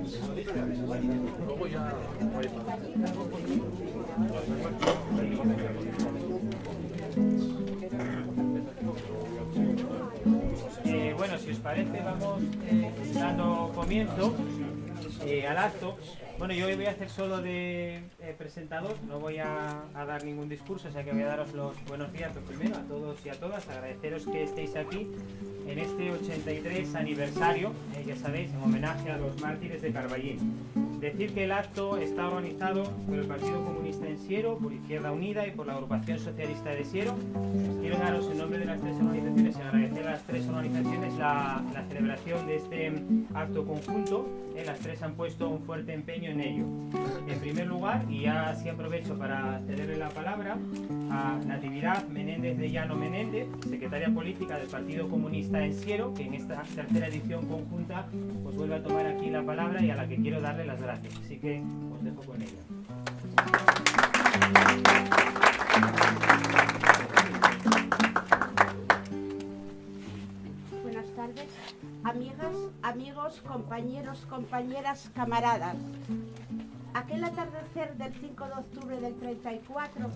Luego ya... Bueno, si os parece, vamos dando comienzo al acto. Bueno, yo hoy voy a hacer solo de presentador, no voy a dar ningún discurso, o sea que voy a daros los buenos días, lo primero, a todos y a todas, agradeceros que estéis aquí en este 83 aniversario, ya sabéis, en homenaje a los mártires de Carballín. Decir que el acto está organizado por el Partido Comunista en Siero, por Izquierda Unida y por la Agrupación Socialista de Siero. Quiero daros en nombre de las tres organizaciones y agradecer a las tres organizaciones la celebración de este acto conjunto. Las tres han puesto un fuerte empeño en ello. En primer lugar, y ya así aprovecho para cederle la palabra a Natividad Menéndez de Llano Menéndez, secretaria política del Partido Comunista en Siero, que en esta tercera edición conjunta pues vuelve a tomar aquí la palabra y a la que quiero darle las gracias. Así que os dejo con ella. Buenas tardes, amigas, amigos, compañeros, compañeras, camaradas. Aquel atardecer del 5 de octubre del 34,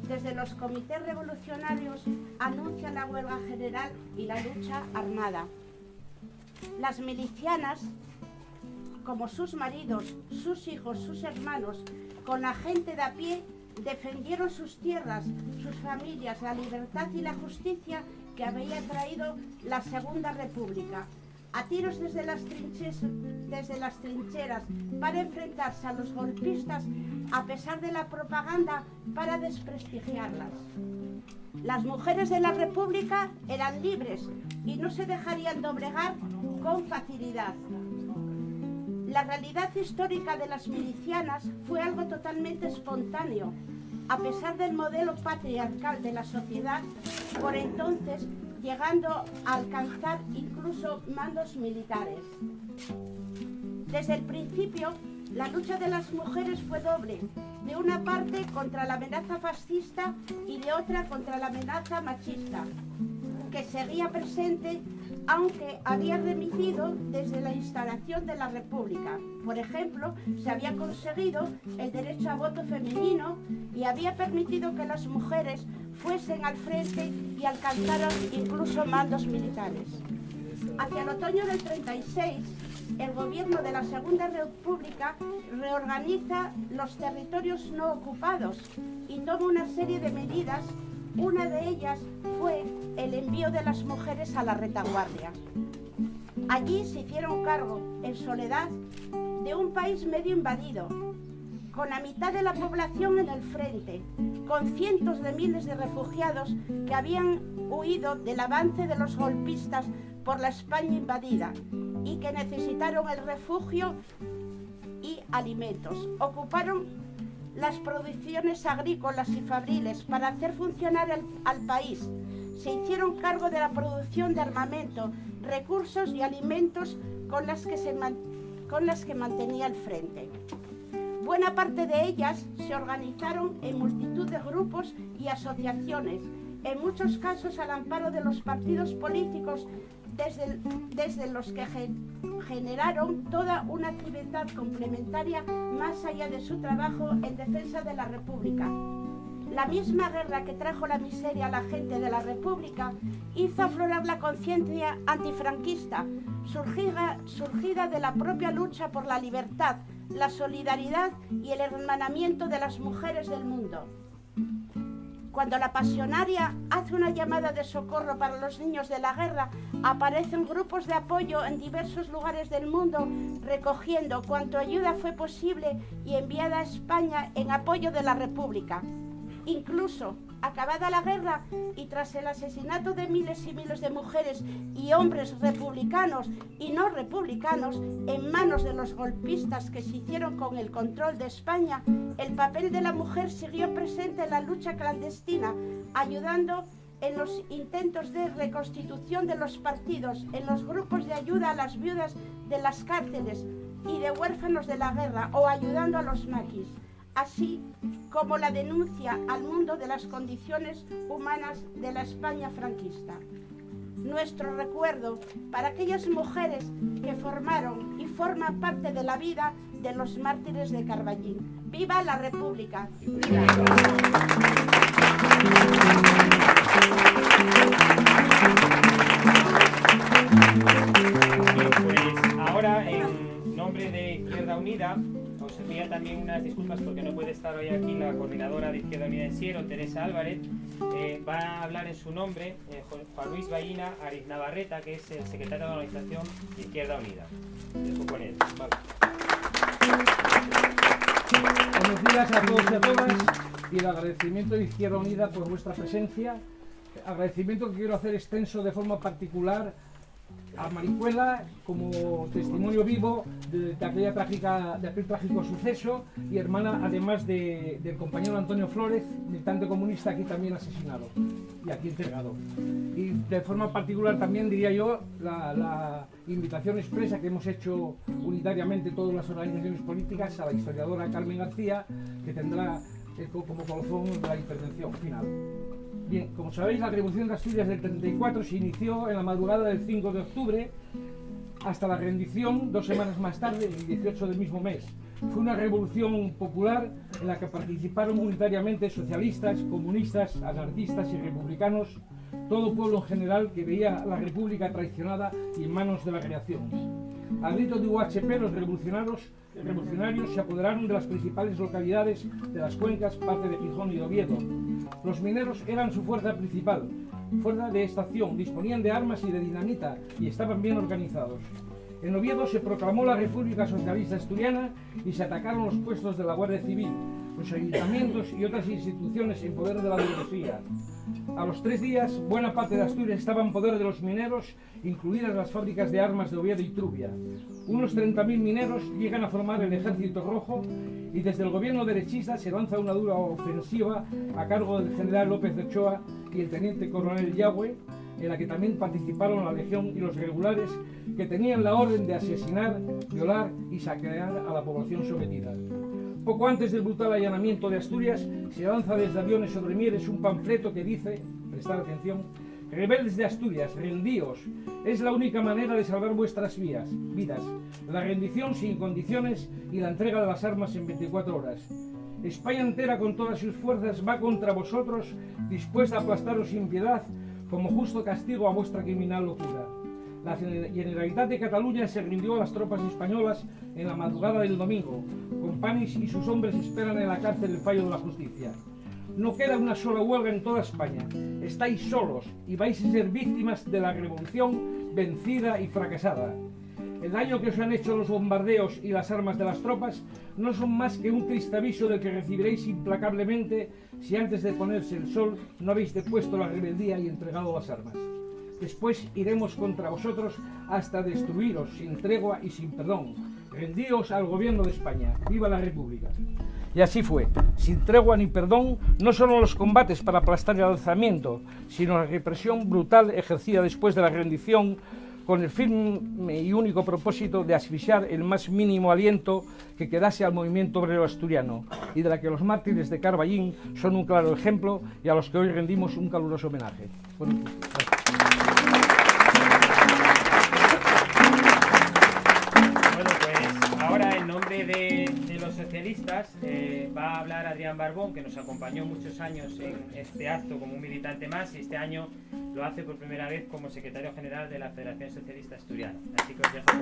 desde los comités revolucionarios anuncian la huelga general y la lucha armada. Las milicianas, como sus maridos, sus hijos, sus hermanos, con la gente de a pie, defendieron sus tierras, sus familias, la libertad y la justicia que había traído la Segunda República. A tiros desde las trincheras para enfrentarse a los golpistas, a pesar de la propaganda para desprestigiarlas. Las mujeres de la República eran libres y no se dejarían doblegar con facilidad. La realidad histórica de las milicianas fue algo totalmente espontáneo, a pesar del modelo patriarcal de la sociedad, por entonces llegando a alcanzar incluso mandos militares. Desde el principio, la lucha de las mujeres fue doble, de una parte contra la amenaza fascista y de otra contra la amenaza machista, que seguía presente aunque había remitido desde la instalación de la República. Por ejemplo, se había conseguido el derecho a voto femenino y había permitido que las mujeres fuesen al frente y alcanzaran incluso mandos militares. Hacia el otoño del 36, el gobierno de la Segunda República reorganiza los territorios no ocupados y toma una serie de medidas. Una de ellas fue el envío de las mujeres a la retaguardia. Allí se hicieron cargo, en soledad, de un país medio invadido, con la mitad de la población en el frente, con cientos de miles de refugiados que habían huido del avance de los golpistas por la España invadida y que necesitaron el refugio y alimentos. Ocuparon las producciones agrícolas y fabriles para hacer funcionar al país. Se hicieron cargo de la producción de armamento, recursos y alimentos con las que mantenía el frente. Buena parte de ellas se organizaron en multitud de grupos y asociaciones, en muchos casos al amparo de los partidos políticos, desde los que generaron toda una actividad complementaria más allá de su trabajo en defensa de la República. La misma guerra que trajo la miseria a la gente de la República hizo aflorar la conciencia antifranquista, surgida de la propia lucha por la libertad, la solidaridad y el hermanamiento de las mujeres del mundo. Cuando la pasionaria hace una llamada de socorro para los niños de la guerra, aparecen grupos de apoyo en diversos lugares del mundo, recogiendo cuanto ayuda fue posible y enviada a España en apoyo de la República. Incluso, acabada la guerra y tras el asesinato de miles y miles de mujeres y hombres republicanos y no republicanos en manos de los golpistas que se hicieron con el control de España, el papel de la mujer siguió presente en la lucha clandestina, ayudando en los intentos de reconstitución de los partidos, en los grupos de ayuda a las viudas de las cárceles y de huérfanos de la guerra o ayudando a los maquis, así como la denuncia al mundo de las condiciones humanas de la España franquista. Nuestro recuerdo para aquellas mujeres que formaron y forma parte de la vida de los mártires de Carballín. ¡Viva la República! Pues ahora, en nombre de Izquierda Unida, os envía también unas disculpas porque no puede estar hoy aquí la coordinadora de Izquierda Unida en Siero, Teresa Álvarez. Va a hablar en su nombre Juan Luis Ballina Ariz Navarreta, que es el secretario de la organización de Izquierda Unida. Dejo con él. Vale. Buenos días a todos y a todas, y el agradecimiento de Izquierda Unida por vuestra presencia. Agradecimiento que quiero hacer extenso de forma particular a Maricuela como testimonio vivo de aquel trágico suceso, y hermana además del compañero Antonio Flores, militante comunista aquí también asesinado y aquí entregado. Y de forma particular también diría yo la invitación expresa que hemos hecho unitariamente todas las organizaciones políticas a la historiadora Carmen García, que tendrá como colofón la intervención final. Bien, como sabéis, la Revolución de Asturias del 34 se inició en la madrugada del 5 de octubre hasta la rendición 2 semanas más tarde, el 18 del mismo mes. Fue una revolución popular en la que participaron unitariamente socialistas, comunistas, anarquistas y republicanos, todo pueblo en general que veía a la República traicionada y en manos de la reacción. Al grito de UHP, los revolucionarios se apoderaron de las principales localidades de las cuencas, parte de Gijón y Oviedo. Los mineros eran su fuerza principal, fuerza de estación, disponían de armas y de dinamita y estaban bien organizados. En Oviedo se proclamó la República Socialista Asturiana y se atacaron los puestos de la Guardia Civil, los ayuntamientos y otras instituciones en poder de la burguesía. A los 3 días, buena parte de Asturias estaba en poder de los mineros, incluidas las fábricas de armas de Oviedo y Trubia. Unos 30.000 mineros llegan a formar el Ejército Rojo y desde el gobierno derechista se lanza una dura ofensiva a cargo del general López de Ochoa y el teniente coronel Yagüe, en la que también participaron la Legión y los regulares, que tenían la orden de asesinar, violar y saquear a la población sometida. Poco antes del brutal allanamiento de Asturias, se lanza desde aviones sobre Mieres un panfleto que dice, prestad atención: rebeldes de Asturias, rendíos, es la única manera de salvar vuestras vidas, la rendición sin condiciones y la entrega de las armas en 24 horas. España entera con todas sus fuerzas va contra vosotros, dispuesta a aplastaros sin piedad, como justo castigo a vuestra criminal locura. La Generalitat de Cataluña se rindió a las tropas españolas en la madrugada del domingo. Companys y sus hombres esperan en la cárcel el fallo de la justicia. No queda una sola huelga en toda España. Estáis solos y vais a ser víctimas de la revolución vencida y fracasada. El daño que os han hecho los bombardeos y las armas de las tropas no son más que un triste aviso del que recibiréis implacablemente si antes de ponerse el sol no habéis depuesto la rebeldía y entregado las armas. Después iremos contra vosotros hasta destruiros sin tregua y sin perdón. Rendíos al gobierno de España. ¡Viva la República! Y así fue, sin tregua ni perdón, no solo los combates para aplastar el alzamiento, sino la represión brutal ejercida después de la rendición, con el firme y único propósito de asfixiar el más mínimo aliento que quedase al movimiento obrero asturiano, y de la que los mártires de Carballín son un claro ejemplo y a los que hoy rendimos un caluroso homenaje. Bueno, pues ahora en nombre de los socialistas va a hablar Adrián Barbón, que nos acompañó muchos años en este acto como un militante más, y este año lo hace por primera vez como secretario general de la Federación Socialista Asturiana. Así que os dejo con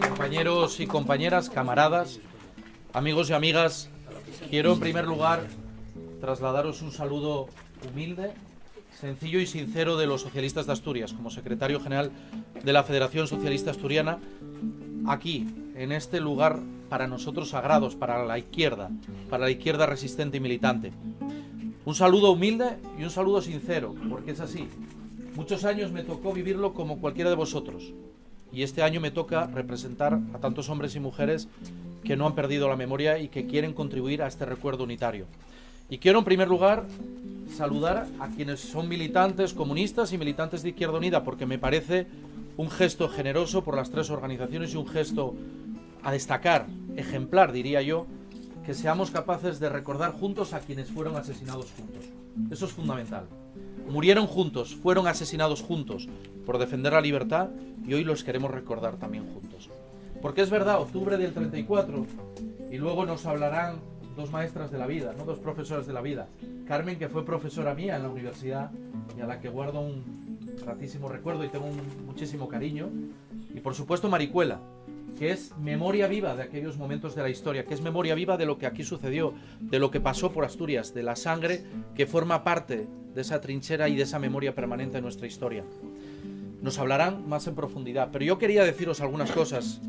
Compañeros y compañeras, camaradas, amigos y amigas, quiero en primer lugar trasladaros un saludo humilde, sencillo y sincero de los socialistas de Asturias, como secretario general de la Federación Socialista Asturiana, aquí, en este lugar para nosotros sagrados, para la izquierda resistente y militante. Un saludo humilde y un saludo sincero, porque es así. Muchos años me tocó vivirlo como cualquiera de vosotros, y este año me toca representar a tantos hombres y mujeres que no han perdido la memoria y que quieren contribuir a este recuerdo unitario. Y quiero en primer lugar saludar a quienes son militantes comunistas y militantes de Izquierda Unida, porque me parece un gesto generoso por las tres organizaciones y un gesto a destacar, ejemplar diría yo, que seamos capaces de recordar juntos a quienes fueron asesinados juntos. Eso es fundamental. murieron juntos, fueron asesinados juntos por defender la libertad y hoy los queremos recordar también juntos. Porque es verdad, octubre del 34, y luego nos hablarán dos maestras de la vida, ¿no? Dos profesoras de la vida. Carmen, que fue profesora mía en la universidad y a la que guardo un gratísimo recuerdo y tengo muchísimo cariño. Y por supuesto Maricuela, que es memoria viva de aquellos momentos de la historia, que es memoria viva de lo que aquí sucedió, de lo que pasó por Asturias, de la sangre que forma parte de esa trinchera y de esa memoria permanente de nuestra historia. Nos hablarán más en profundidad, pero yo quería deciros algunas cosas.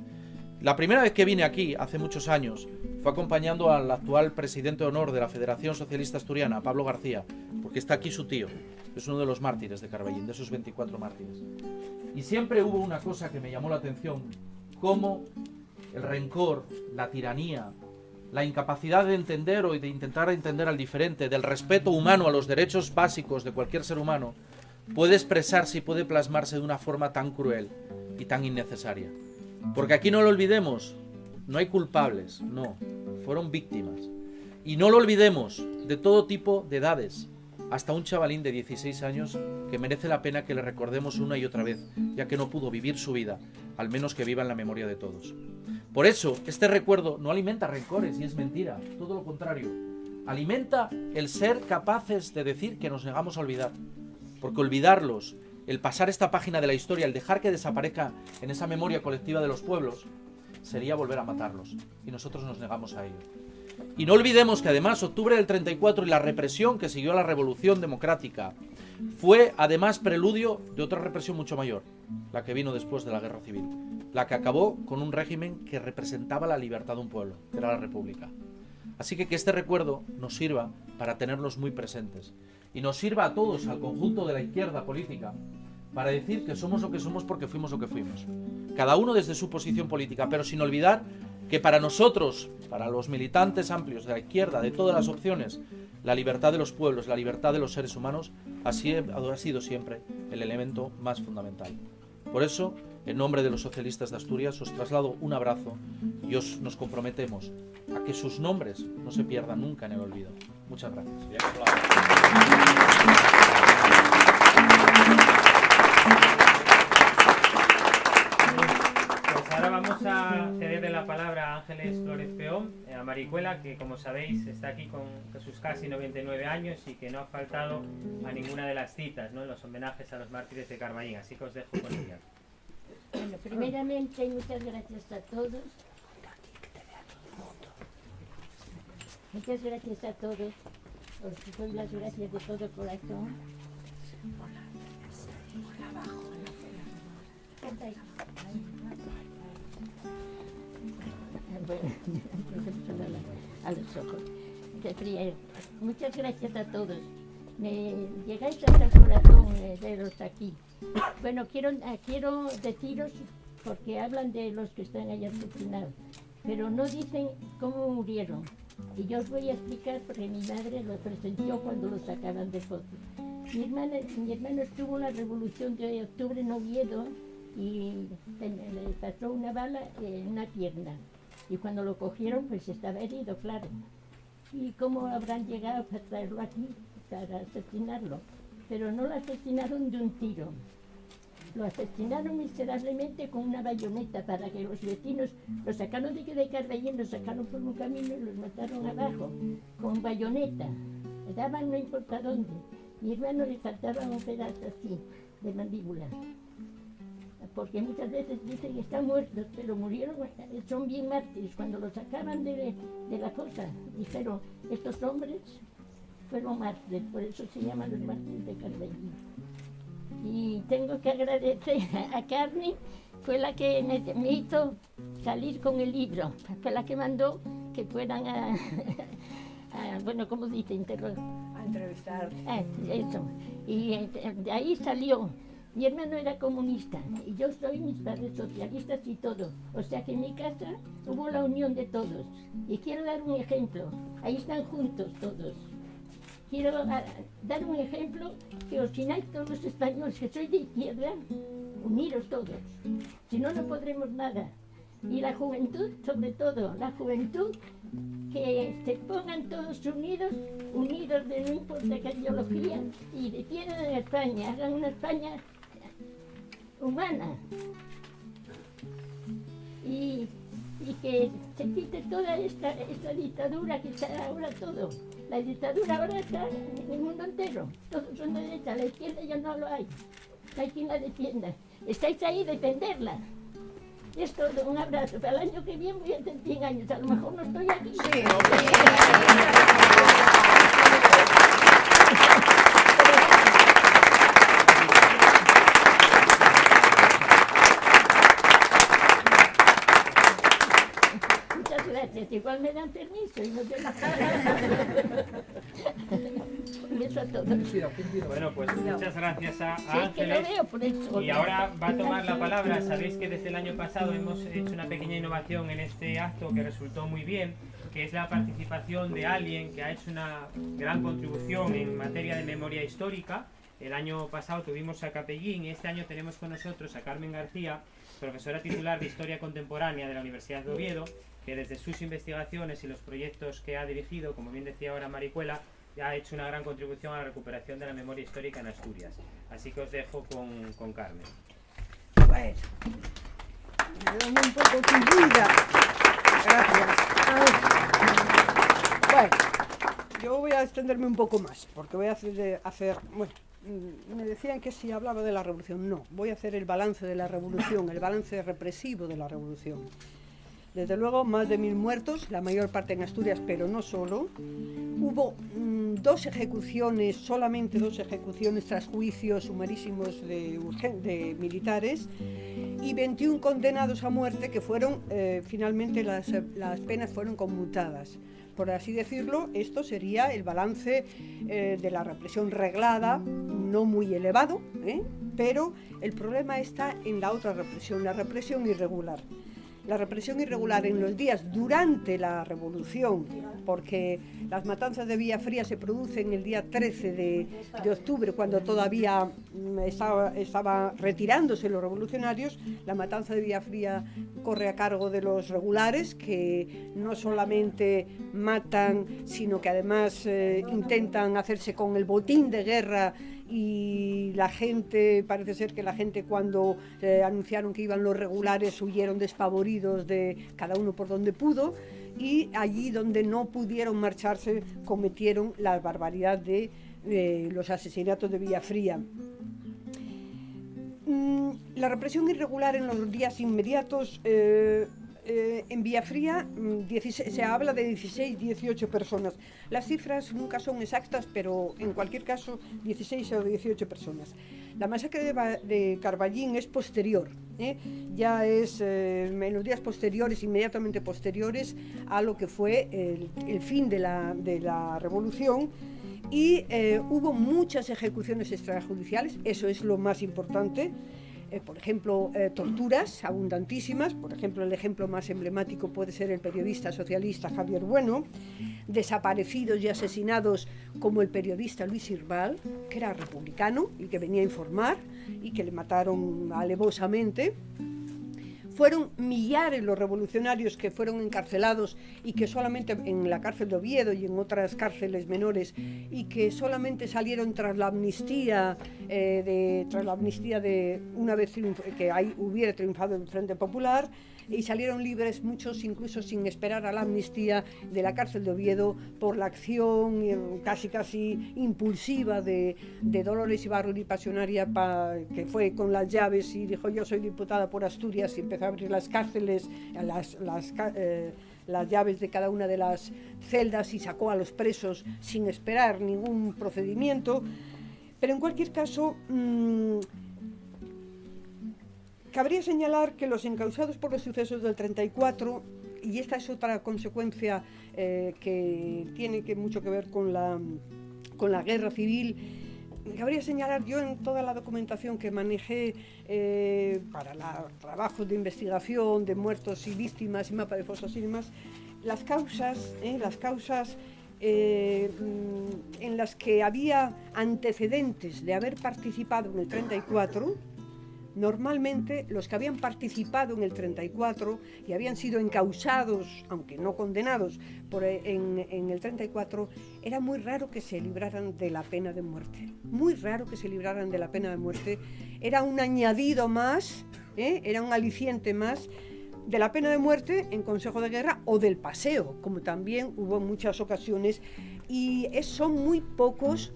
La primera vez que vine aquí, hace muchos años, fue acompañando al actual presidente de honor de la Federación Socialista Asturiana, Pablo García, porque está aquí su tío, es uno de los mártires de Carballín, de esos 24 mártires. Y siempre hubo una cosa que me llamó la atención, cómo el rencor, la tiranía, la incapacidad de entender o de intentar entender al diferente, del respeto humano a los derechos básicos de cualquier ser humano, puede expresarse y puede plasmarse de una forma tan cruel y tan innecesaria. Porque aquí no lo olvidemos, no hay culpables, no, fueron víctimas. Y no lo olvidemos, de todo tipo de edades, hasta un chavalín de 16 años que merece la pena que le recordemos una y otra vez, ya que no pudo vivir su vida, al menos que viva en la memoria de todos. Por eso, este recuerdo no alimenta rencores y es mentira, todo lo contrario. Alimenta el ser capaces de decir que nos negamos a olvidar, porque olvidarlos, el pasar esta página de la historia, el dejar que desaparezca en esa memoria colectiva de los pueblos, sería volver a matarlos, y nosotros nos negamos a ello. Y no olvidemos que además octubre del 34 y la represión que siguió a la Revolución Democrática fue además preludio de otra represión mucho mayor, la que vino después de la Guerra Civil, la que acabó con un régimen que representaba la libertad de un pueblo, que era la República. Así que este recuerdo nos sirva para tenerlos muy presentes y nos sirva a todos, al conjunto de la izquierda política, para decir que somos lo que somos porque fuimos lo que fuimos. Cada uno desde su posición política, pero sin olvidar que para nosotros, para los militantes amplios de la izquierda, de todas las opciones, la libertad de los pueblos, la libertad de los seres humanos ha sido siempre el elemento más fundamental. Por eso, en nombre de los socialistas de Asturias, os traslado un abrazo y nos comprometemos a que sus nombres no se pierdan nunca en el olvido. Muchas gracias. Pues ahora vamos a cederle la palabra a Ángeles Flores Peón, a Maricuela, que como sabéis está aquí con sus casi 99 años y que no ha faltado a ninguna de las citas, ¿no?, en los homenajes a los mártires de Carballín, así que os dejo con ella. Bueno, primeramente muchas gracias a todos. Muchas gracias a todos. Os doy las gracias de todo corazón. A los ojos. Muchas gracias a todos. Me llegáis hasta el corazón veros aquí. Bueno, quiero deciros, porque hablan de los que están allá asesinados, pero no dicen cómo murieron. Y yo os voy a explicar porque mi madre lo presenció cuando lo sacaban de foto. Mi hermano estuvo en la Revolución de Octubre en Oviedo y le pasó una bala en una pierna. Y cuando lo cogieron, pues estaba herido, claro. ¿Y cómo habrán llegado para traerlo aquí, para asesinarlo? Pero no lo asesinaron de un tiro. Lo asesinaron miserablemente con una bayoneta para que los vecinos lo sacaron de Carballín, lo sacaron por un camino y los mataron abajo, con bayoneta. Le daban no importa dónde. Mi hermano le faltaba un pedazo así, de mandíbula. Porque muchas veces dicen que están muertos, pero murieron, son bien mártires. Cuando los sacaban de la cosa, dijeron, estos hombres fueron mártires, por eso se llaman los mártires de Carballín. Y tengo que agradecer a Carmen, fue la que me hizo salir con el libro, fue la que mandó que fueran bueno, ¿cómo dice? A entrevistar. Eso. Y de ahí salió. Mi hermano era comunista y yo soy mis padres socialistas y todo. O sea que en mi casa hubo la unión de todos. Y quiero dar un ejemplo. Ahí están juntos todos. Quiero dar un ejemplo que os unáis todos los españoles que sois de izquierda, uniros todos. Si no, no podremos nada. Y la juventud, sobre todo, la juventud, que se pongan todos unidos de no importa qué ideología, y defiendan a España, hagan una España humana. Y que se quite toda esta dictadura que está ahora todo. La dictadura ahora está en el mundo entero. Todos son de derecha, la izquierda ya no lo hay. No hay quien la defienda. Estáis ahí, defenderla. Es todo, un abrazo. Para el año que viene voy a tener 100 años, a lo mejor no estoy aquí. Sí. Muchas gracias. Igual me dan permiso y nos vemos. Un beso a todos. Bueno, pues muchas gracias a Sí, que lo Ángeles. veo por eso. Y ahora va a tomar la palabra. Sabéis que desde el año pasado hemos hecho una pequeña innovación en este acto que resultó muy bien, que es la participación de alguien que ha hecho una gran contribución en materia de memoria histórica. El año pasado tuvimos a Capellín y este año tenemos con nosotros a Carmen García, profesora titular de Historia Contemporánea de la Universidad de Oviedo, que desde sus investigaciones y los proyectos que ha dirigido, como bien decía ahora Maricuela, ha hecho una gran contribución a la recuperación de la memoria histórica en Asturias. Así que os dejo con Carmen. Bueno, me dan un poco tullida. Gracias. Bueno, yo voy a extenderme un poco más, porque voy a hacer bueno, me decían que si hablaba de la revolución. No, voy a hacer el balance de la revolución, el balance represivo de la revolución. Desde luego, más de 1000 muertos, la mayor parte en Asturias, pero no solo. Hubo 2 ejecuciones, solamente 2 ejecuciones tras juicios sumarísimos de militares, y 21 condenados a muerte que fueron, finalmente las penas fueron conmutadas. Por así decirlo, esto sería el balance de la represión reglada, no muy elevado, pero el problema está en la otra represión, la represión irregular. La represión irregular en los días durante la revolución, porque las matanzas de Villafría se producen el día 13 de octubre, cuando todavía estaba retirándose los revolucionarios. La matanza de Villafría corre a cargo de los regulares, que no solamente matan, sino que además intentan hacerse con el botín de guerra. Y la gente, parece ser que la gente, cuando anunciaron que iban los regulares, huyeron despavoridos de cada uno por donde pudo, y allí donde no pudieron marcharse cometieron la barbaridad de los asesinatos de Villafría. La represión irregular en los días inmediatos, en Villafría se habla de 16, 18 personas. Las cifras nunca son exactas, pero en cualquier caso 16 o 18 personas. La masacre de Carballín es posterior, ya es en los días posteriores, inmediatamente posteriores a lo que fue el fin de la revolución, y hubo muchas ejecuciones extrajudiciales, eso es lo más importante. Por ejemplo, torturas abundantísimas. Por ejemplo, el ejemplo más emblemático puede ser el periodista socialista Javier Bueno, desaparecidos y asesinados como el periodista Luis Irbal, que era republicano y que venía a informar, y que le mataron alevosamente. Fueron millares los revolucionarios que fueron encarcelados, y que solamente en la cárcel de Oviedo y en otras cárceles menores, y que solamente salieron tras la amnistía de una vez que hubiera triunfado el Frente Popular, y salieron libres muchos, incluso sin esperar a la amnistía de la cárcel de Oviedo, por la acción casi impulsiva de Dolores Ibarruri Pasionaria, que fue con las llaves y dijo: yo soy diputada por Asturias, y empezó a abrir las cárceles, las llaves de cada una de las celdas, y sacó a los presos sin esperar ningún procedimiento. Pero en cualquier caso, cabría señalar que los encausados por los sucesos del 34, y esta es otra consecuencia que tiene mucho que ver con la guerra civil, cabría señalar, yo en toda la documentación que manejé para trabajos de investigación de muertos y víctimas y mapa de fosas y demás, las causas en las que había antecedentes de haber participado en el 34, Normalmente los que habían participado en el 34 y habían sido encausados, aunque no condenados, en el 34, era muy raro que se libraran de la pena de muerte. Muy raro que se libraran de la pena de muerte. Era un añadido más, era un aliciente más de la pena de muerte en consejo de guerra o del paseo, como también hubo en muchas ocasiones. Y son muy pocos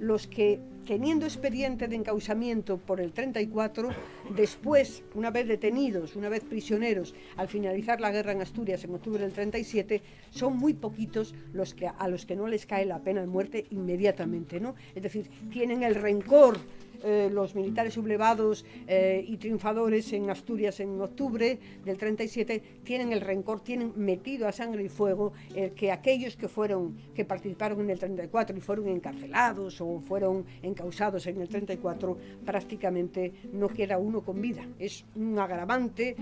los que, teniendo expediente de encausamiento por el 34, después, una vez detenidos, una vez prisioneros, al finalizar la guerra en Asturias en octubre del 37, son muy poquitos a los que no les cae la pena de muerte inmediatamente, ¿no? Es decir, tienen el rencor. Los militares sublevados y triunfadores en Asturias en octubre del 37 tienen el rencor, tienen metido a sangre y fuego que aquellos que participaron en el 34 y fueron encarcelados o fueron encausados en el 34, prácticamente no queda uno con vida. Es un agravante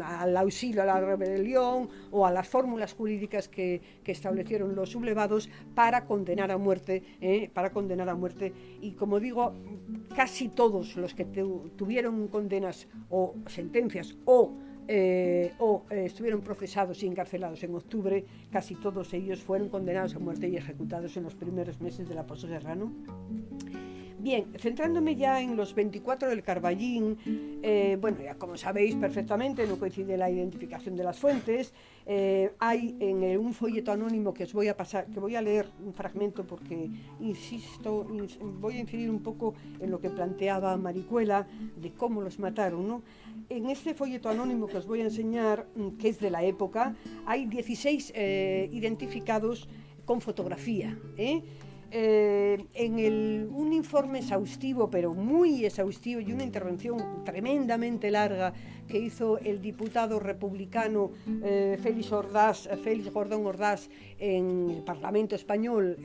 al auxilio a la rebelión o a las fórmulas jurídicas que establecieron los sublevados para condenar a muerte, y como digo, casi todos los que tuvieron condenas o sentencias o estuvieron procesados y encarcelados en octubre, casi todos ellos fueron condenados a muerte y ejecutados en los primeros meses de la posguerra, ¿no? Bien, centrándome ya en los 24 del Carballín, bueno, ya como sabéis perfectamente, no coincide la identificación de las fuentes. Hay en un folleto anónimo que os voy a pasar, que voy a leer un fragmento porque, insisto, voy a incidir un poco en lo que planteaba Maricuela de cómo los mataron, ¿no? En este folleto anónimo que os voy a enseñar, que es de la época, hay 16 identificados con fotografía, un informe exhaustivo, pero muy exhaustivo, y una intervención tremendamente larga que hizo el diputado republicano Félix Gordón Ordaz en el Parlamento español,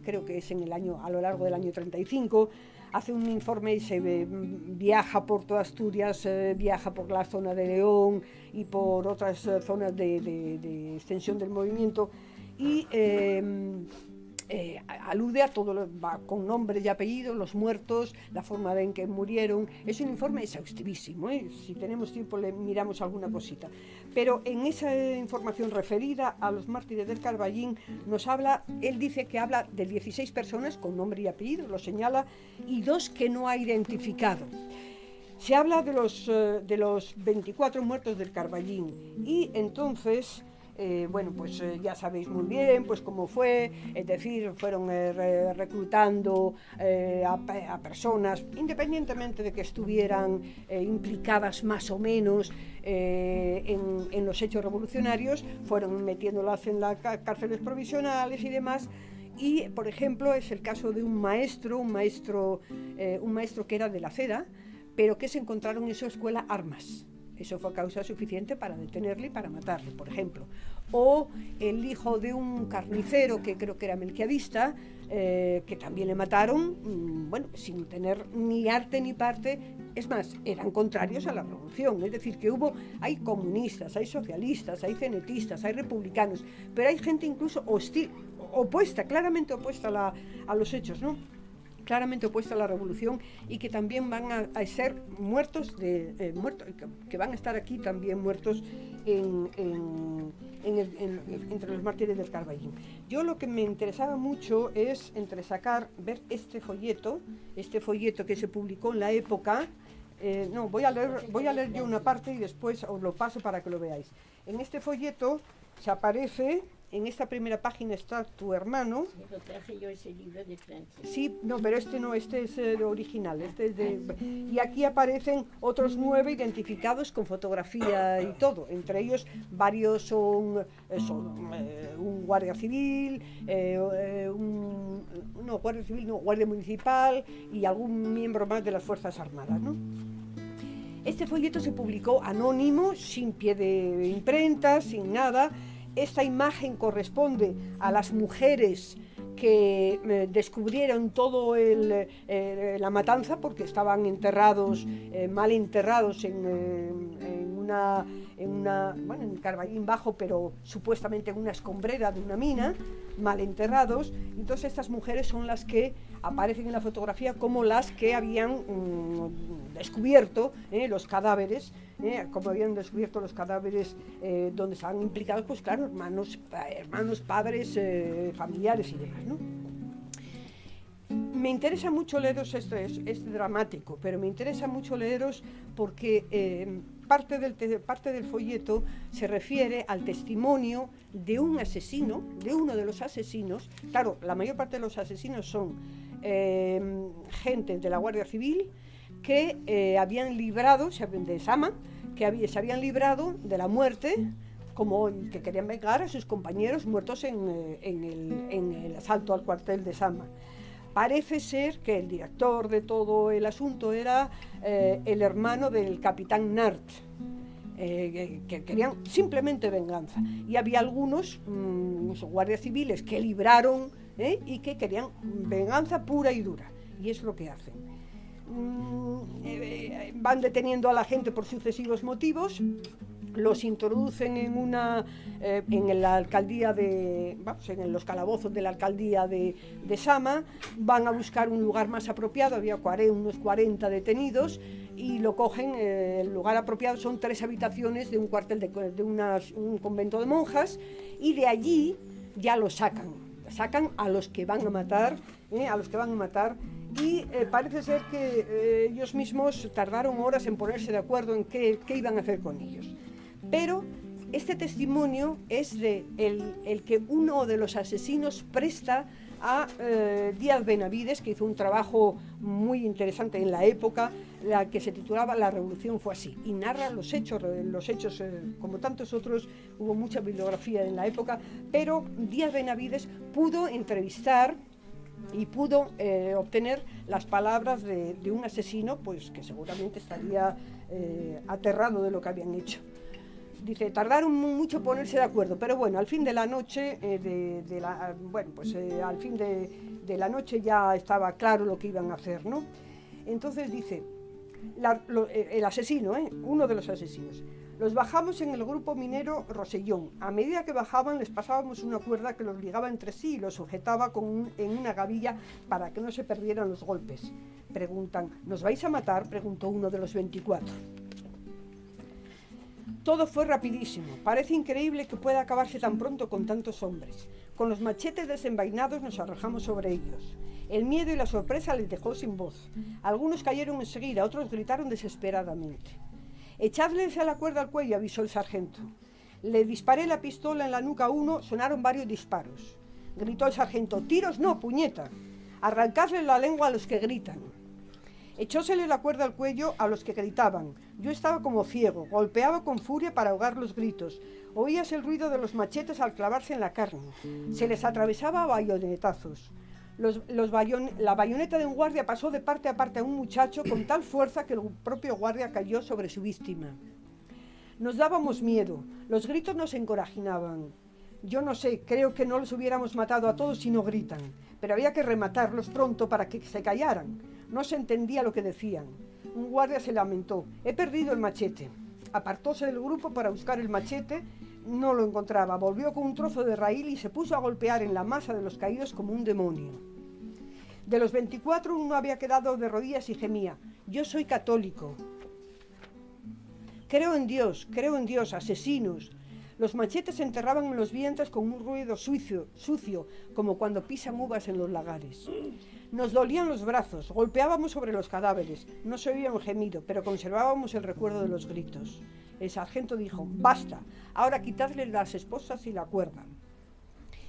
creo que es a lo largo del año 35, hace un informe y se viaja por toda Asturias, viaja por la zona de León y por otras zonas de extensión del movimiento, y alude a todo, con nombres y apellidos, los muertos, la forma en que murieron. Es un informe exhaustivísimo, si tenemos tiempo le miramos alguna cosita. Pero en esa información referida a los mártires del Carballín él dice que habla de 16 personas con nombre y apellido, lo señala, y 2 que no ha identificado. Se habla de los 24 muertos del Carballín, y entonces ya sabéis muy bien pues cómo fue, es decir, fueron reclutando a personas, independientemente de que estuvieran implicadas más o menos en los hechos revolucionarios, fueron metiéndolas en las cárceles provisionales y demás. Y, por ejemplo, es el caso de un maestro que era de la Ceda, pero que se encontraron en su escuela armas. Eso fue causa suficiente para detenerle y para matarle, por ejemplo. O el hijo de un carnicero, que creo que era melquiadista, que también le mataron, sin tener ni arte ni parte. Es más, eran contrarios a la revolución. Es decir, que hay comunistas, hay socialistas, hay cenetistas, hay republicanos, pero hay gente incluso hostil, claramente opuesta a los hechos, ¿no? Claramente opuesta a la revolución, y que también van a ser muertos, que van a estar aquí también muertos entre los mártires del Carballín. Yo lo que me interesaba mucho es ver este folleto que se publicó en la época. Voy a leer yo una parte y después os lo paso para que lo veáis. En este folleto se aparece. En esta primera página está tu hermano. Lo traje yo ese libro de Francia. Sí, pero este es el original. Y aquí aparecen otros 9 identificados con fotografía y todo. Entre ellos varios son un guardia civil, guardia municipal y algún miembro más de las Fuerzas Armadas, ¿no? Este folleto se publicó anónimo, sin pie de imprenta, sin nada. Esta imagen corresponde a las mujeres que descubrieron todo la matanza, porque estaban mal enterrados en en Carballín Bajo, pero supuestamente en una escombrera de una mina, mal enterrados. Entonces estas mujeres son las que aparecen en la fotografía como las que habían descubierto los cadáveres, como habían descubierto los cadáveres donde estaban implicados, pues claro, hermanos, padres, familiares y demás, ¿no? Me interesa mucho leeros, esto es dramático, pero me interesa mucho leeros porque parte del folleto se refiere al testimonio de un asesino, de uno de los asesinos. Claro, la mayor parte de los asesinos son gente de la Guardia Civil que habían librado, de Sama, se habían librado de la muerte, como que querían vengar a sus compañeros muertos en el asalto al cuartel de Sama. Parece ser que el director de todo el asunto era el hermano del capitán Nart, que querían simplemente venganza. Y había algunos guardias civiles que libraron y que querían venganza pura y dura. Y es lo que hacen. Van deteniendo a la gente por sucesivos motivos, los introducen en la alcaldía en los calabozos de la alcaldía de Sama, van a buscar un lugar más apropiado, había unos 40 detenidos, y lo cogen, el lugar apropiado son 3 habitaciones de un cuartel de un convento de monjas, y de allí ya lo sacan a los que van a matar, y parece ser que ellos mismos tardaron horas en ponerse de acuerdo en qué iban a hacer con ellos. Pero este testimonio es el que uno de los asesinos presta a Díaz Benavides, que hizo un trabajo muy interesante en la época, la que se titulaba La Revolución fue así, y narra los hechos, como tantos otros, hubo mucha bibliografía en la época, pero Díaz Benavides pudo entrevistar y pudo obtener las palabras de un asesino, pues que seguramente estaría aterrado de lo que habían hecho. Dice, tardaron mucho en ponerse de acuerdo, pero bueno, al fin de la noche, al fin de la noche ya estaba claro lo que iban a hacer, ¿no? Entonces dice, el asesino, uno de los asesinos, los bajamos en el grupo minero Rosellón. A medida que bajaban les pasábamos una cuerda que los ligaba entre sí y los sujetaba en una gavilla para que no se perdieran los golpes. Preguntan, ¿nos vais a matar?, preguntó uno de los 24. Todo fue rapidísimo. Parece increíble que pueda acabarse tan pronto con tantos hombres. Con los machetes desenvainados nos arrojamos sobre ellos. El miedo y la sorpresa les dejó sin voz. Algunos cayeron enseguida, otros gritaron desesperadamente. «Echadles a la cuerda al cuello», avisó el sargento. Le disparé la pistola en la nuca a uno, sonaron varios disparos. Gritó el sargento, «Tiros no, puñeta! Arrancadle la lengua a los que gritan». Echósele la cuerda al cuello a los que gritaban. Yo estaba como ciego, golpeaba con furia para ahogar los gritos. Oíase el ruido de los machetes al clavarse en la carne. Se les atravesaba a bayonetazos. La bayoneta de un guardia pasó de parte a parte a un muchacho con tal fuerza que el propio guardia cayó sobre su víctima. Nos dábamos miedo, los gritos nos encorajinaban. Yo no sé, creo que no los hubiéramos matado a todos si no gritan, pero había que rematarlos pronto para que se callaran. No se entendía lo que decían. Un guardia se lamentó. «He perdido el machete». Apartóse del grupo para buscar el machete. No lo encontraba. Volvió con un trozo de raíl y se puso a golpear en la masa de los caídos como un demonio. De los 24, uno había quedado de rodillas y gemía: «Yo soy católico. Creo en Dios, asesinos». Los machetes se enterraban en los vientres con un ruido sucio, como cuando pisan uvas en los lagares. Nos dolían los brazos, golpeábamos sobre los cadáveres, no se oía un gemido, pero conservábamos el recuerdo de los gritos. El sargento dijo: «Basta, ahora quitadle las esposas y la cuerda».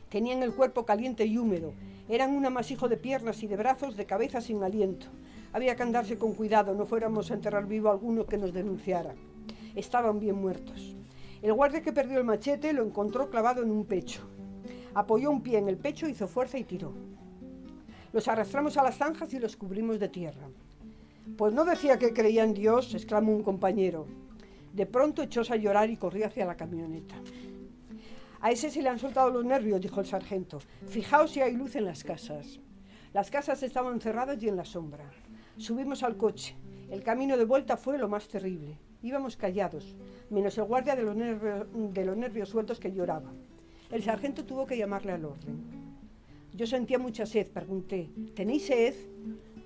Tenían el cuerpo caliente y húmedo, eran un amasijo de piernas y de brazos, de cabeza sin aliento. Había que andarse con cuidado, no fuéramos a enterrar vivo a alguno que nos denunciara. Estaban bien muertos. El guardia que perdió el machete lo encontró clavado en un pecho. Apoyó un pie en el pecho, hizo fuerza y tiró. Los arrastramos a las zanjas y los cubrimos de tierra. «Pues no decía que creía en Dios», exclamó un compañero. De pronto echóse a llorar y corrió hacia la camioneta. «A ese se le han soltado los nervios», dijo el sargento. «Fijaos si hay luz en las casas». Las casas estaban cerradas y en la sombra. Subimos al coche. El camino de vuelta fue lo más terrible. Íbamos callados, menos el guardia de los nervios sueltos que lloraba. El sargento tuvo que llamarle al orden. Yo sentía mucha sed, pregunté, ¿tenéis sed?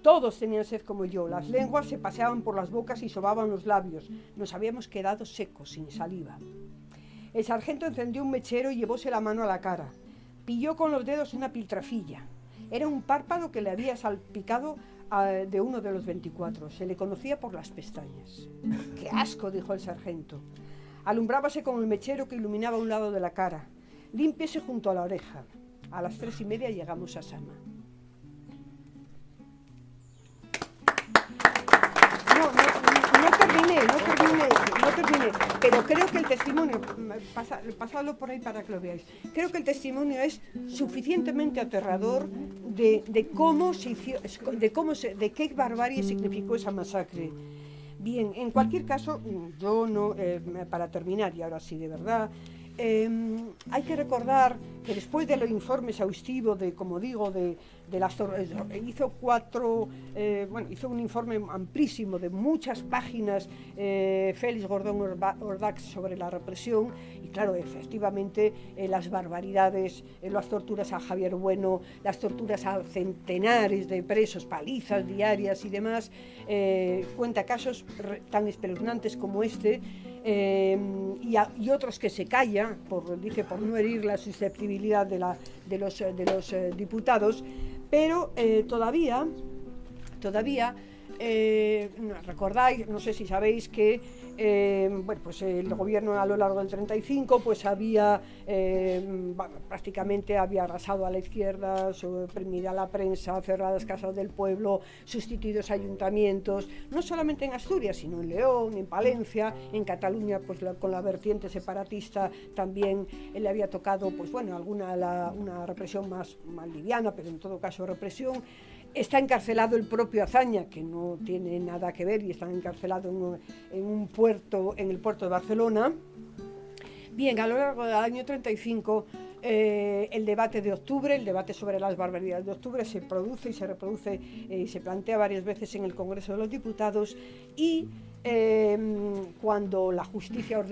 Todos tenían sed como yo, las lenguas se paseaban por las bocas y sobaban los labios. Nos habíamos quedado secos, sin saliva. El sargento encendió un mechero y llevóse la mano a la cara. Pilló con los dedos una piltrafilla. Era un párpado que le había salpicado de uno de los 24. Se le conocía por las pestañas. ¡Qué asco!, dijo el sargento. Alumbrábase con el mechero que iluminaba un lado de la cara. Límpiese junto a la oreja. A las 3:30 llegamos a Sama. No terminé, pero creo que el testimonio, pasadlo por ahí para que lo veáis, creo que el testimonio es suficientemente aterrador de qué barbarie significó esa masacre. Bien, en cualquier caso, yo no, para terminar, y ahora sí de verdad, hay que recordar que después del informe exhaustivo como digo, hizo un informe amplísimo de muchas páginas, Félix Gordón Ordax, sobre la represión, y claro, efectivamente, las barbaridades, las torturas a Javier Bueno, las torturas a centenares de presos, palizas diarias y demás, cuenta casos tan espeluznantes como este, y otros que se calla, por no herir la susceptibilidad de los diputados, pero todavía recordáis, no sé si sabéis que el gobierno a lo largo del 35 pues prácticamente había arrasado a la izquierda, suprimida la prensa, cerradas casas del pueblo, sustituidos ayuntamientos, no solamente en Asturias, sino en León, en Palencia, en Cataluña, pues con la vertiente separatista también le había tocado una represión más liviana, pero en todo caso represión. Está encarcelado el propio Azaña, que no tiene nada que ver, y está encarcelado en el puerto de Barcelona. Bien, a lo largo del año 35, el debate de octubre, el debate sobre las barbaridades de octubre, se produce y se reproduce y se plantea varias veces en el Congreso de los Diputados, y cuando la justicia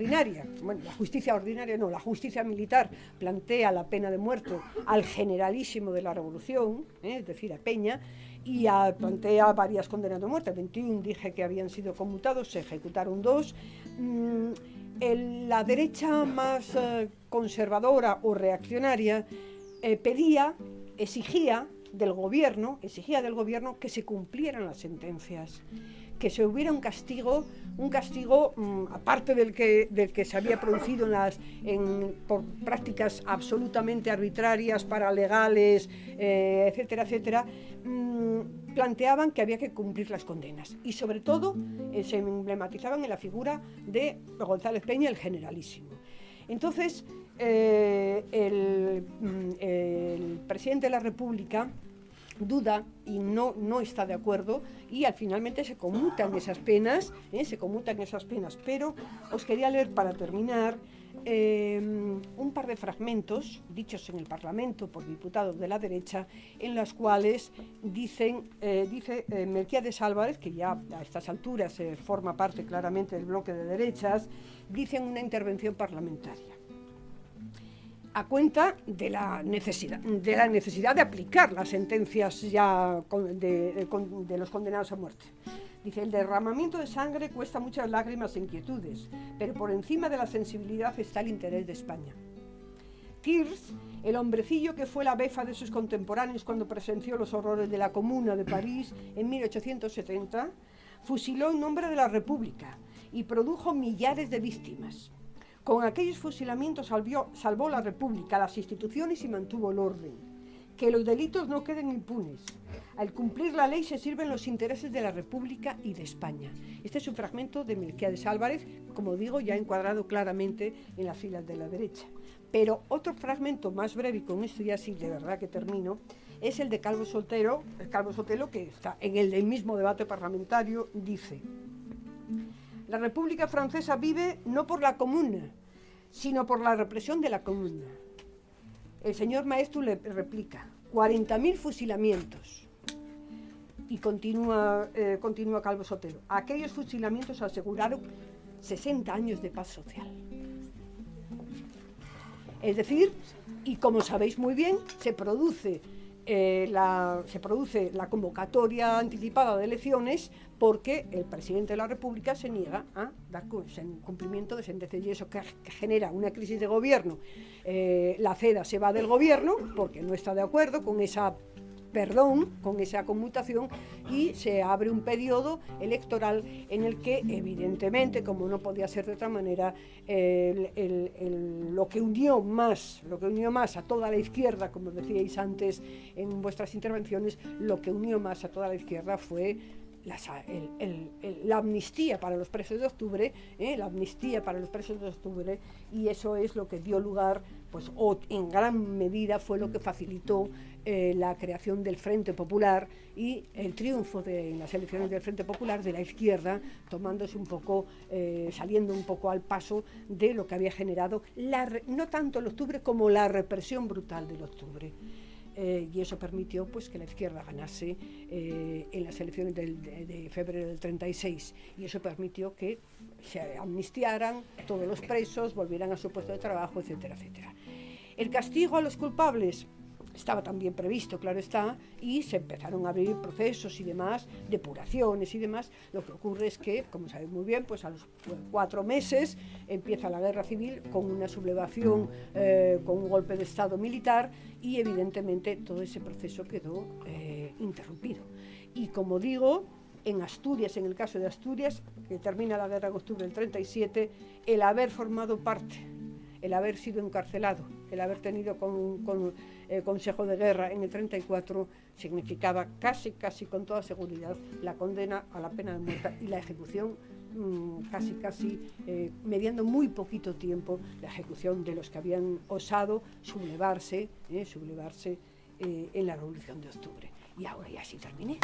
militar plantea la pena de muerte al generalísimo de la revolución, es decir, a Peña, y plantea varias condenas de muerte, 21 dije que habían sido conmutados, se ejecutaron 2. La derecha más conservadora o reaccionaria exigía del gobierno que se cumplieran las sentencias, que se hubiera un castigo aparte del que se había producido por prácticas absolutamente arbitrarias, paralegales, etcétera, etcétera. Planteaban que había que cumplir las condenas, y sobre todo se emblematizaban en la figura de González Peña, el generalísimo. Entonces el presidente de la República duda y no está de acuerdo, y finalmente se conmutan esas penas, pero os quería leer para terminar un par de fragmentos dichos en el Parlamento por diputados de la derecha, en los cuales dice Melquiades Álvarez, que ya a estas alturas forma parte claramente del bloque de derechas, dice en una intervención parlamentaria, a cuenta de la necesidad de aplicar las sentencias ya de los condenados a muerte. Dice, el derramamiento de sangre cuesta muchas lágrimas e inquietudes, pero por encima de la sensibilidad está el interés de España. Thiers, el hombrecillo que fue la befa de sus contemporáneos cuando presenció los horrores de la Comuna de París en 1870, fusiló en nombre de la República y produjo millares de víctimas. Con aquellos fusilamientos salvó la República, las instituciones, y mantuvo el orden. Que los delitos no queden impunes. Al cumplir la ley se sirven los intereses de la República y de España. Este es un fragmento de Melquiades Álvarez, como digo, ya encuadrado claramente en las filas de la derecha. Pero otro fragmento más breve, y con esto ya sí de verdad que termino, es el de Calvo Sotelo, que está en el mismo debate parlamentario, dice: la República Francesa vive no por la Comuna, sino por la represión de la Comuna. El señor Maeztu le replica: 40.000 fusilamientos. Y continúa Calvo Sotelo: aquellos fusilamientos aseguraron 60 años de paz social. Es decir, y como sabéis muy bien, se produce la convocatoria anticipada de elecciones porque el presidente de la República se niega a dar cumplimiento de sentencias y eso que genera una crisis de gobierno. La CEDA se va del gobierno porque no está de acuerdo con esa conmutación y se abre un periodo electoral en el que evidentemente, como no podía ser de otra manera, lo que unió más a toda la izquierda, como decíais antes en vuestras intervenciones, lo que unió más a toda la izquierda fue la amnistía para los presos de octubre, y eso es lo que dio lugar, pues, o en gran medida fue lo que facilitó la creación del Frente Popular y el triunfo en las elecciones del Frente Popular de la izquierda, tomándose un poco, saliendo un poco al paso de lo que había generado no tanto el octubre como la represión brutal del octubre. Y eso permitió, pues, que la izquierda ganase en las elecciones de febrero del 36, y eso permitió que se amnistiaran todos los presos, volvieran a su puesto de trabajo, etcétera, etcétera. El castigo a los culpables estaba también previsto, claro está, y se empezaron a abrir procesos y demás, depuraciones y demás. Lo que ocurre es que, como sabéis muy bien, pues a los 4 meses empieza la guerra civil con una sublevación, con un golpe de Estado militar, y evidentemente todo ese proceso quedó interrumpido. Y como digo, en Asturias, en el caso de Asturias, que termina la guerra en octubre del 37, el haber formado parte, el haber sido encarcelado, el haber tenido con consejo de guerra en el 34 significaba casi con toda seguridad la condena a la pena de muerte y la ejecución casi mediando muy poquito tiempo la ejecución de los que habían osado sublevarse en la Revolución de Octubre. Y ahora ya sí terminé.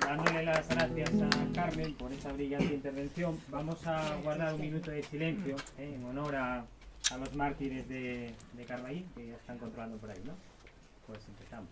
Dándole las gracias a Carmen por esa brillante intervención, vamos a guardar un minuto de silencio en honor a los mártires de Carballiñ, que ya están controlando por ahí, ¿no? Pues empezamos.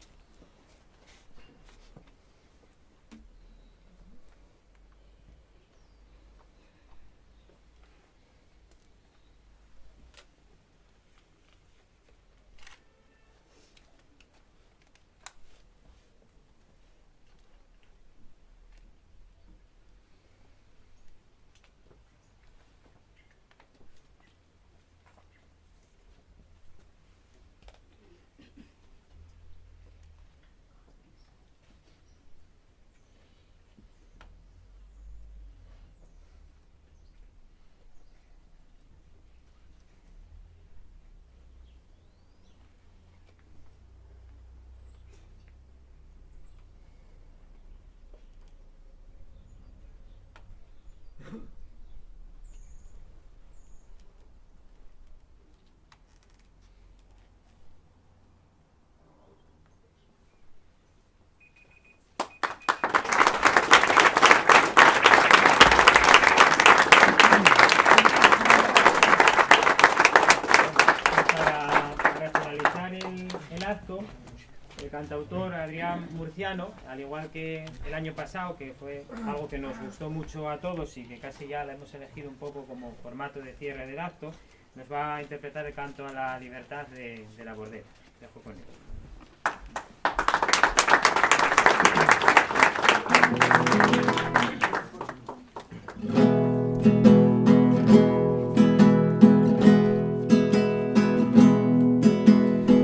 El cantautor Adrián Murciano, al igual que el año pasado, que fue algo que nos gustó mucho a todos y que casi ya la hemos elegido un poco como formato de cierre del acto, nos va a interpretar el canto a la libertad de La Bordera. Dejo con él.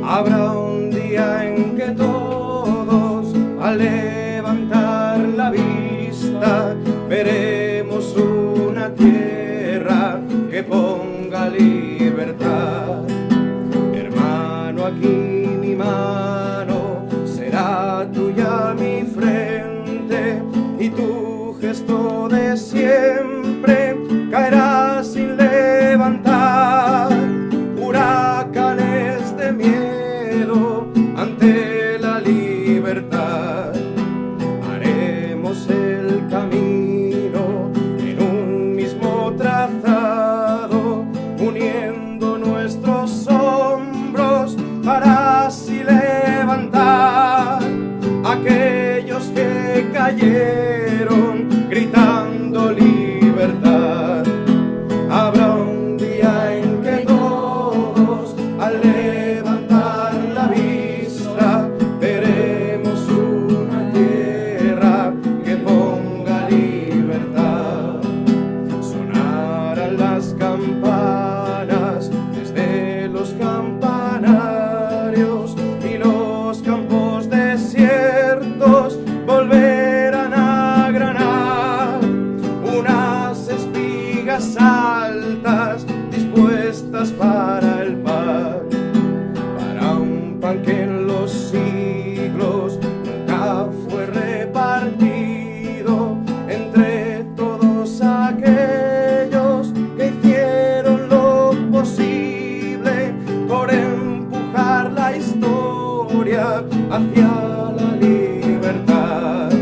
Habrá un día en que todos, al levantar la vista, veremos una tierra que ponga libertad. Hermano, aquí mi mano será tuya mi frente, y tu gesto de siempre caerá sin levantar huracanes de miedo ante la libertad. Haremos el camino en un mismo trazado, uniendo nuestros hombros para así levantar a aquellos que cayeron gritando libertad. Habrá un día en que todos, al levantar la vista, veremos una tierra que ponga libertad. Sonarán las campanas desde los campanarios y los campos desiertos volverán a granar. Unas espigas altas dispuestas para el pan, para un pan que en los siglos nunca fue repartido entre todos aquellos que hicieron lo posible por empujar la historia hacia la libertad.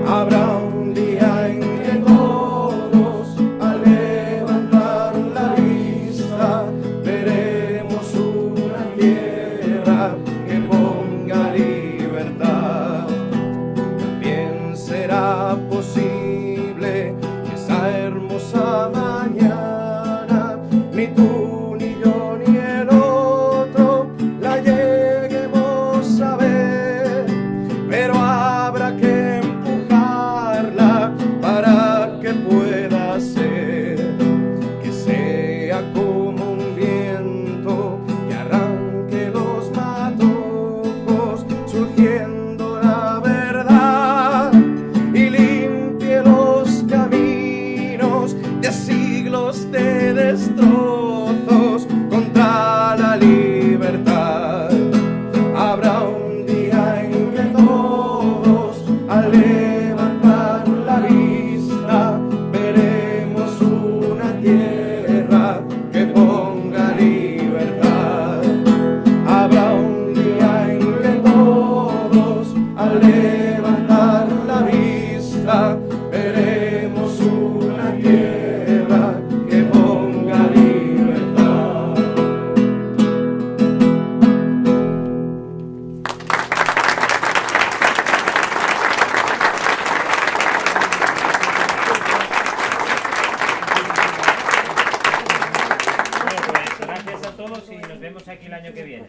Habrá un día en que todos, al levantar la vista, veremos una tierra que ponga libertad. También será posible que esa hermosa mañana ni tú, ni yo, ni el otro la lleguemos a ver, pero habrá que empujarla para que pueda ser, que sea como un viento que arranque los matojos, surgiendo la verdad y limpie los caminos de siglos de destrozos contra la libertad. Habrá un día en que todos, al levantar la vista, veremos una tierra que ponga libertad. Habrá un día en que todos, al levantar la vista, veremos una tierra que ponga libertad. Bueno, pues gracias a todos y nos vemos aquí el año que viene.